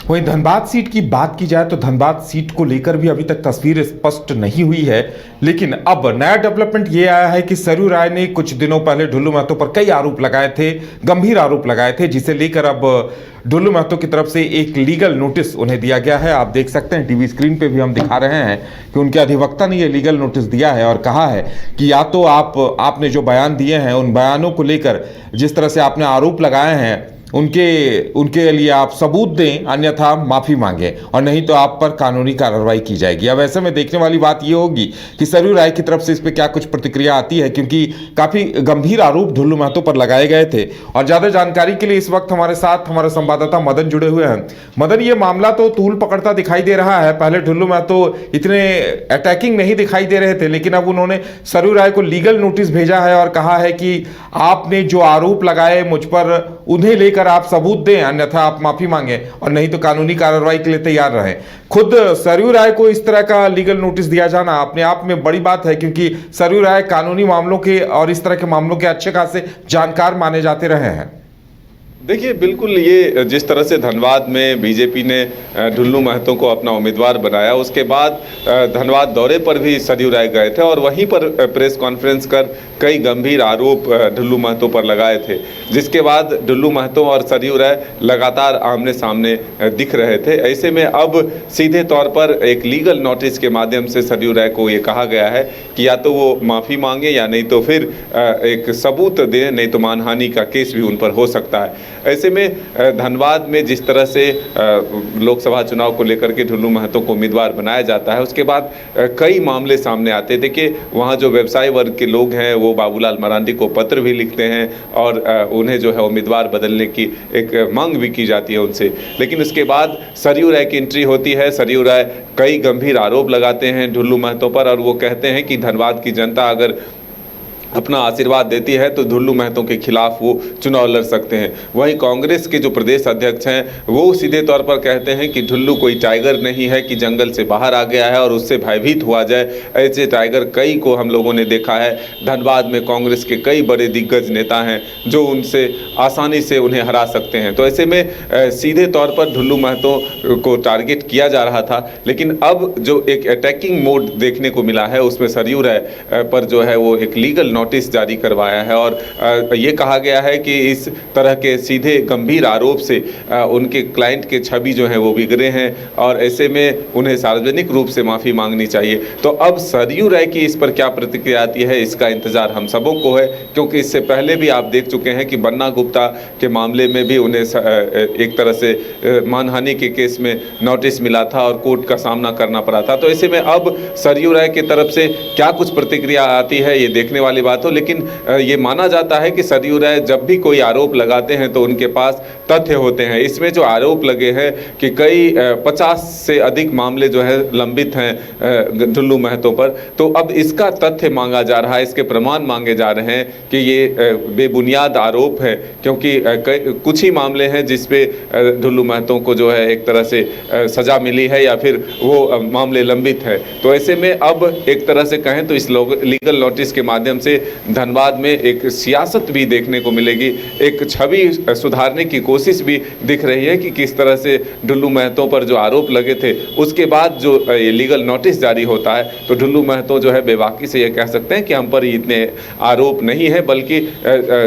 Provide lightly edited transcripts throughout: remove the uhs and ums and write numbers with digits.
वहीं धनबाद सीट की बात की जाए तो धनबाद सीट को लेकर भी अभी तक तस्वीर स्पष्ट नहीं हुई है, लेकिन अब नया डेवलपमेंट ये आया है कि सरयू राय ने कुछ दिनों पहले ढुल्लू महतो पर कई आरोप लगाए थे, गंभीर आरोप लगाए थे, जिसे लेकर अब ढुल्लू महतो की तरफ से एक लीगल नोटिस उन्हें दिया गया है। आप देख सकते हैं टीवी स्क्रीन पे भी हम दिखा रहे हैं कि उनके अधिवक्ता ने ये लीगल नोटिस दिया है और कहा है कि या तो आपने जो बयान दिए हैं उन बयानों को लेकर जिस तरह से आपने आरोप लगाए हैं उनके लिए आप सबूत दें, अन्यथा माफी मांगें और नहीं तो आप पर कानूनी कार्रवाई की जाएगी। अब ऐसे में देखने वाली बात यह होगी कि सरयू राय की तरफ से इस पे क्या कुछ प्रतिक्रिया आती है, क्योंकि काफी गंभीर आरोप ढुल्लू महतो पर लगाए गए थे। और ज्यादा जानकारी के लिए इस वक्त हमारे साथ हमारे संवाददाता मदन जुड़े हुए हैं। मदन, ये मामला तो तूल पकड़ता दिखाई दे रहा है। पहले ढुल्लू महतो इतने अटैकिंग नहीं दिखाई दे रहे थे, लेकिन अब उन्होंने सरयू राय को लीगल नोटिस भेजा है और कहा है कि आपने जो आरोप लगाए मुझ पर उन्हें लेकर आप सबूत दें, अन्यथा आप माफी मांगे और नहीं तो कानूनी कार्रवाई के लिए तैयार रहें। खुद सरयू राय को इस तरह का लीगल नोटिस दिया जाना अपने आप में बड़ी बात है, क्योंकि सरयू राय कानूनी मामलों के और इस तरह के मामलों के अच्छे खासे जानकार माने जाते रहे हैं। देखिए, बिल्कुल ये जिस तरह से धनबाद में बीजेपी ने ढुल्लू महतो को अपना उम्मीदवार बनाया, उसके बाद धनबाद दौरे पर भी सरयू राय गए थे और वहीं पर प्रेस कॉन्फ्रेंस कर कई गंभीर आरोप ढुल्लू महतो पर लगाए थे, जिसके बाद ढुल्लू महतो और सरयू राय लगातार आमने सामने दिख रहे थे। ऐसे में अब सीधे तौर पर एक लीगल नोटिस के माध्यम से सरयू राय को ये कहा गया है कि या तो वो माफ़ी मांगे या नहीं तो फिर एक सबूत दें, नहीं तो मानहानि का केस भी उन पर हो सकता है। ऐसे में धनबाद में जिस तरह से लोकसभा चुनाव को लेकर के ढुल्लू महतो को उम्मीदवार बनाया जाता है, उसके बाद कई मामले सामने आते हैं। देखिए, वहाँ जो व्यवसायी वर्ग के लोग हैं वो बाबूलाल मरांडी को पत्र भी लिखते हैं और उन्हें जो है उम्मीदवार बदलने की एक मांग भी की जाती है उनसे। लेकिन उसके बाद सरयू राय की एंट्री होती है। सरयू राय कई गंभीर आरोप लगाते हैं ढुल्लू महतो पर और वो कहते हैं कि धनबाद की जनता अगर अपना आशीर्वाद देती है तो ढुल्लू महतो के खिलाफ वो चुनाव लड़ सकते हैं। वहीं कांग्रेस के जो प्रदेश अध्यक्ष हैं वो सीधे तौर पर कहते हैं कि ढुल्लू कोई टाइगर नहीं है कि जंगल से बाहर आ गया है और उससे भयभीत हुआ जाए। ऐसे टाइगर कई को हम लोगों ने देखा है। धनबाद में कांग्रेस के कई बड़े दिग्गज नेता हैं जो उनसे आसानी से उन्हें हरा सकते हैं। तो ऐसे में सीधे तौर पर ढुल्लू महतो को टारगेट किया जा रहा था, लेकिन अब जो एक अटैकिंग मोड देखने को मिला है उसमें सरयू राय पर जो है वो एक लीगल नोटिस जारी करवाया है और ये कहा गया है कि इस तरह के सीधे गंभीर आरोप से उनके क्लाइंट के छवि जो है वो बिगड़े हैं और ऐसे में उन्हें सार्वजनिक रूप से माफ़ी मांगनी चाहिए। तो अब सरयू राय की इस पर क्या प्रतिक्रिया आती है, इसका इंतजार हम सबों को है, क्योंकि इससे पहले भी आप देख चुके हैं कि बन्ना गुप्ता के मामले में भी उन्हें एक तरह से मानहानि के केस में नोटिस मिला था और कोर्ट का सामना करना पड़ा था। तो ऐसे में अब सरयू राय की तरफ से क्या कुछ प्रतिक्रिया आती है ये देखने वाली बात हो। लेकिन ये माना जाता है कि सरयू राय जब भी कोई आरोप लगाते हैं तो उनके पास तथ्य होते हैं। इसमें जो आरोप लगे हैं कि कई 50 से अधिक मामले जो है लंबित हैं ढुल्लू महतो पर, तो अब इसका तथ्य मांगा जा रहा है, इसके प्रमाण मांगे जा रहे हैं कि ये बेबुनियाद आरोप है, क्योंकि कुछ ही मामले हैं जिसपे ढुल्लू महतो को जो है एक तरह से सजा मिली है या फिर वो मामले लंबित है। तो ऐसे में अब एक तरह से कहें तो इस लीगल नोटिस के माध्यम से धनबाद में एक सियासत भी देखने को मिलेगी, एक छवि सुधारने की कोशिश भी दिख रही है कि किस तरह से ढुल्लू महतो पर जो आरोप लगे थे उसके बाद जो ये लीगल नोटिस जारी होता है तो ढुल्लू महतो जो है बेबाकी से ये कह सकते हैं कि हम पर इतने आरोप नहीं है, बल्कि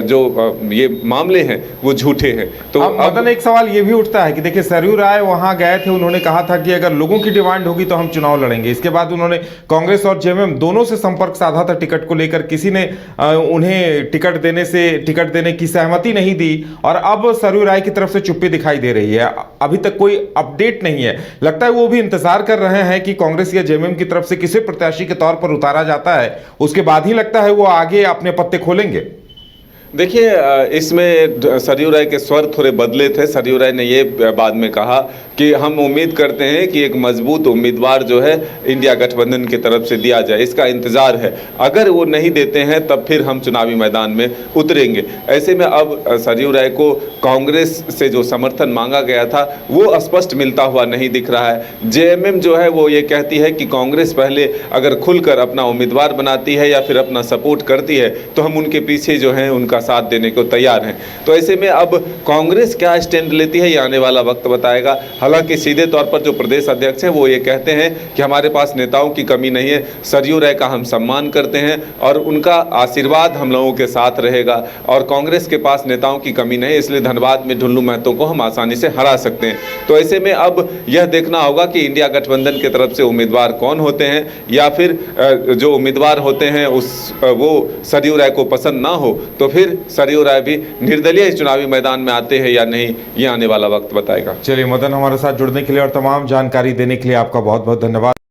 जो ये मामले हैं वो झूठे हैं। तो मदन, एक सवाल ये भी उठता है कि देखिए सरयू राय वहां गए थे, उन्होंने कहा था कि अगर लोगों की डिमांड होगी तो हम चुनाव लड़ेंगे। इसके बाद उन्होंने कांग्रेस और जेएमएम दोनों से संपर्क साधा था टिकट को लेकर, किसी ने उन्हें टिकट देने की सहमति नहीं दी और अब सरयू राय की तरफ से चुप्पी दिखाई दे रही है। अभी तक कोई अपडेट नहीं है। लगता है वो भी इंतजार कर रहे हैं कि कांग्रेस या जेएमएम की तरफ से किसी प्रत्याशी के तौर पर उतारा जाता है, उसके बाद ही लगता है वो आगे अपने पत्ते खोलेंगे। देखिए, इसमें सरयू राय के स्वर थोड़े बदले थे। सरयू राय ने ये बाद में कहा कि हम उम्मीद करते हैं कि एक मजबूत उम्मीदवार जो है इंडिया गठबंधन की तरफ से दिया जाए, इसका इंतज़ार है। अगर वो नहीं देते हैं तब फिर हम चुनावी मैदान में उतरेंगे। ऐसे में अब सरयू राय को कांग्रेस से जो समर्थन मांगा गया था वो स्पष्ट मिलता हुआ नहीं दिख रहा है। जेएमएम जो है वो ये कहती है कि कांग्रेस पहले अगर खुलकर अपना उम्मीदवार बनाती है या फिर अपना सपोर्ट करती है तो हम उनके पीछे जो है उनका साथ देने को तैयार हैं। तो ऐसे में अब कांग्रेस क्या स्टैंड लेती है ये आने वाला वक्त बताएगा। हालांकि सीधे तौर पर जो प्रदेश अध्यक्ष हैं वो ये कहते हैं कि हमारे पास नेताओं की कमी नहीं है, सरयू राय का हम सम्मान करते हैं और उनका आशीर्वाद हम लोगों के साथ रहेगा और कांग्रेस के पास नेताओं की कमी नहीं है, इसलिए धनबाद में ढुल्लू महतो को हम आसानी से हरा सकते हैं। तो ऐसे में अब यह देखना होगा कि इंडिया गठबंधन की तरफ से उम्मीदवार कौन होते हैं या फिर जो उम्मीदवार होते हैं वो सरयू राय को पसंद ना हो तो फिर सरयू राय भी निर्दलीय इस चुनावी मैदान में आते हैं या नहीं, ये आने वाला वक्त बताएगा। चलिए मदन, हमारे साथ जुड़ने के लिए और तमाम जानकारी देने के लिए आपका बहुत बहुत धन्यवाद।